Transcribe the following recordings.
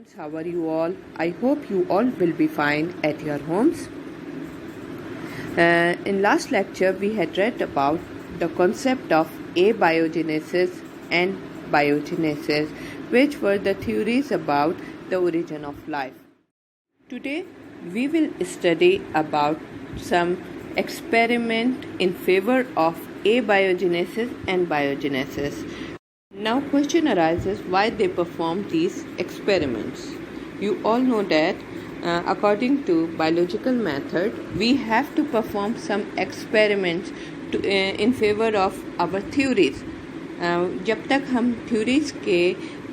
Friends, how are you all? I hope you all will be fine at your homes. In last lecture, we had read about the concept of abiogenesis and biogenesis, which were the theories about the origin of life. Today, we will study about some experiment in favor of abiogenesis and biogenesis. Now question arises why they perform these experiments. You all know that according to biological method we have to perform some experiments in favor of our theories. जब तक हम theories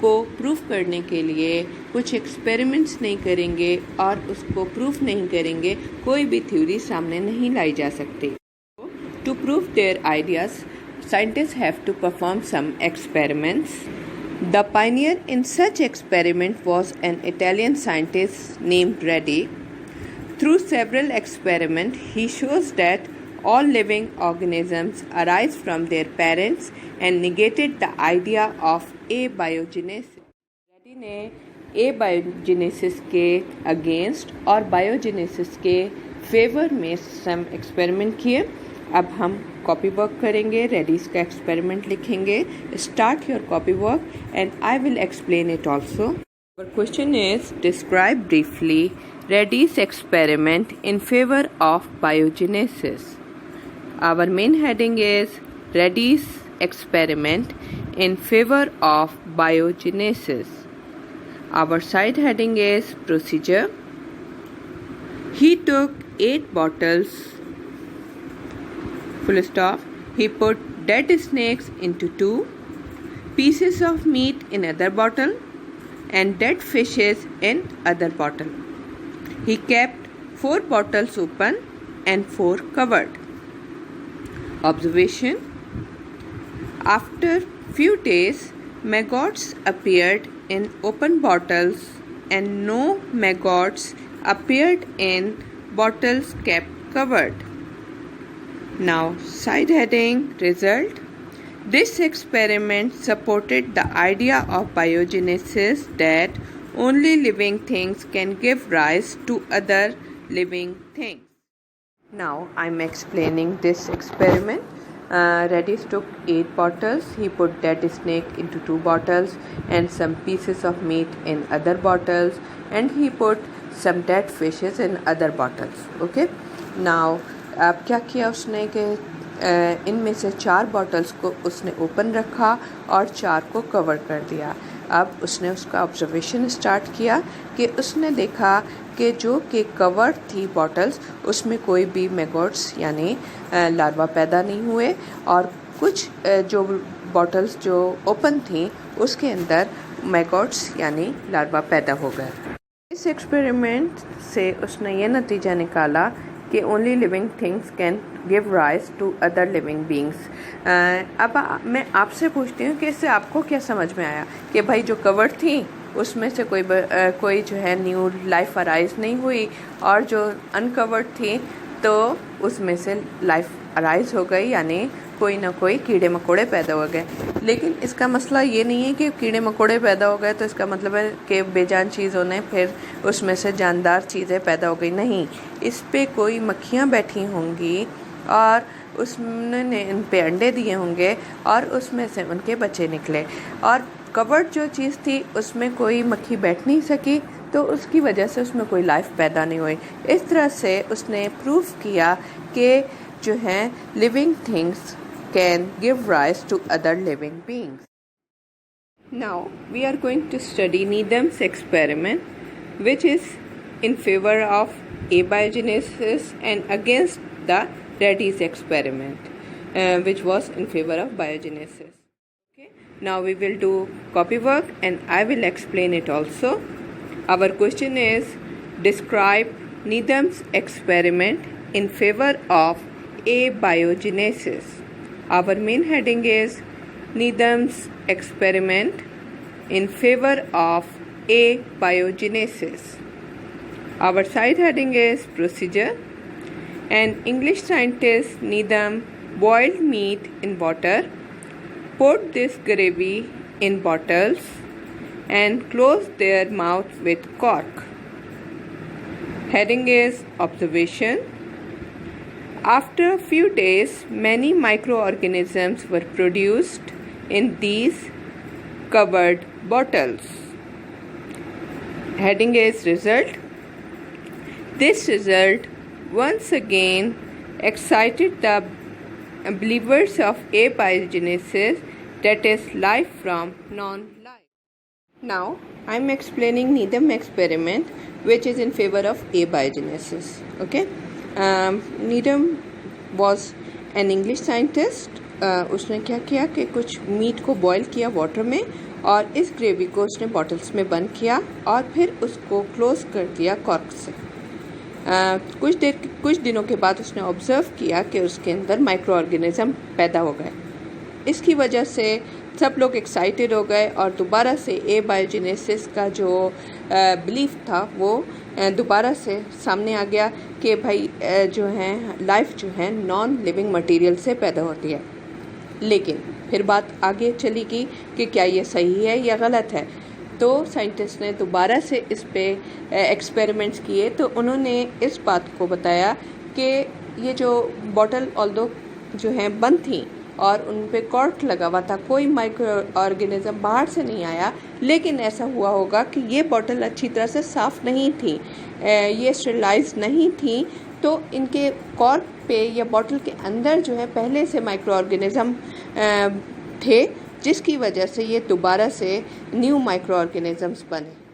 को prove करने के लिए कुछ experiments नहीं करेंगे और उसको प्रूफ नहीं करेंगे कोई भी थ्योरी सामने नहीं लाई जा सकती. To prove their ideas, scientists have to perform some experiments. The pioneer in such experiment was an Italian scientist named Redi. Through several experiments, he shows that all living organisms arise from their parents and negated the idea of abiogenesis. Redi ने abiogenesis के against और biogenesis के favor में some experiment किए. अब हम copy work करेंगे. रेडीज का एक्सपेरिमेंट लिखेंगे. Start your copy work and I will explain it also. Our question is describe briefly Redi's experiment in favour of biogenesis. Our main heading is Redi's experiment in favour of biogenesis. Our side heading is procedure. He took 8 bottles full stop. He put dead snakes into 2, pieces of meat in other bottle and dead fishes in other bottle. He kept 4 bottles open and 4 covered. Observation: after few days, maggots appeared in open bottles and no maggots appeared in bottles kept covered. Now, side heading result. This experiment supported the idea of biogenesis that only living things can give rise to other living things. Now, I am explaining this experiment. Redi took 8 bottles. He put dead snake into 2 bottles and some pieces of meat in other bottles, and he put some dead fishes in other bottles. Okay. Now, अब क्या किया उसने कि इनमें से 4 bottles को उसने open रखा और 4 को कवर कर दिया. अब उसने उसका ऑब्जर्वेशन स्टार्ट किया कि उसने देखा कि जो कि कवर थी बॉटल्स उसमें कोई भी मैगोट्स यानी लार्वा पैदा नहीं हुए और कुछ जो बॉटल्स जो ओपन थी उसके अंदर मैगोट्स यानी लार्वा पैदा हो गए. इस एक्सपेरिमेंट से उसने ये नतीजा निकाला कि only living things can give rise to other living beings. अब मैं आपसे पूछती हूँ कि इससे आपको क्या समझ में आया कि भाई जो कवर्ड थी उसमें से कोई जो है न्यू लाइफ अराइज नहीं हुई और जो अनकवर्ड थी तो उसमें से लाइफ अराइज हो गई यानी कोई ना कोई कीड़े मकोड़े पैदा हो गए. लेकिन इसका मसला ये नहीं है कि कीड़े मकोड़े पैदा हो गए तो इसका मतलब है कि बेजान चीज़ होने फिर उसमें से जानदार चीज़ें पैदा हो गई. नहीं, इस पे कोई मक्खियाँ बैठी होंगी और उसने इन पे अंडे दिए होंगे और उसमें से उनके बच्चे निकले और कवर्ड जो चीज़ थी उसमें कोई मक्खी बैठ नहीं सकी तो उसकी वजह से उसमें कोई लाइफ पैदा नहीं हुई. इस तरह से उसने प्रूफ किया कि जो है living things can give rise to other living beings. Now we are going to study Needham's experiment, which is in favor of abiogenesis and against the Redi's experiment, which was in favor of biogenesis. Okay. Now we will do copy work and I will explain it also. Our question is describe Needham's experiment in favor of abiogenesis. Our main heading is Needham's experiment in favor of abiogenesis. Our side heading is procedure. An English scientist Needham boiled meat in water, poured this gravy in bottles, and close their mouth with cork. Heading is observation. After a few days, many microorganisms were produced in these covered bottles. Heading is result. This result once again excited the believers of abiogenesis, that is, life from non-life. Now, I am explaining Needham experiment, which is in favor of abiogenesis. Okay, Needham was an English scientist. उसने क्या किया कि कुछ meet को boil किया water में और इस ग्रेवी को उसने बॉटल्स में बंद किया और फिर उसको क्लोज कर दिया कॉर्क से। कुछ दिनों के बाद उसने ऑब्जर्व किया कि उसके अंदर माइक्रो ऑर्गेनिज्म पैदा हो गए। इसकी वजह से सब लोग एक्साइटेड हो गए और दोबारा से एबायोजेनेसिस का जो बिलीफ था वो दोबारा से सामने आ गया कि भाई जो है लाइफ जो है नॉन लिविंग मटेरियल से पैदा होती है। लेकिन फिर बात आगे चली गई कि क्या ये सही है या गलत है। तो साइंटिस्ट ने दोबारा से इस पे एक्सपेरिमेंट्स किए तो उन्होंने इस बात को बताया कि ये जो बॉटल ऑल्दो जो है बंद थी और उन पे कॉर्क लगा हुआ था, कोई माइक्रो ऑर्गेनिज्म बाहर से नहीं आया, लेकिन ऐसा हुआ होगा कि ये बॉटल अच्छी तरह से साफ़ नहीं थी, ये स्टेरिलाइज नहीं थी, तो इनके कॉर्क पे या बॉटल के अंदर जो है पहले से माइक्रो ऑर्गेनिज्म थे, जिसकी वजह से ये दोबारा से न्यू माइक्रो ऑर्गेनिजम्स बने।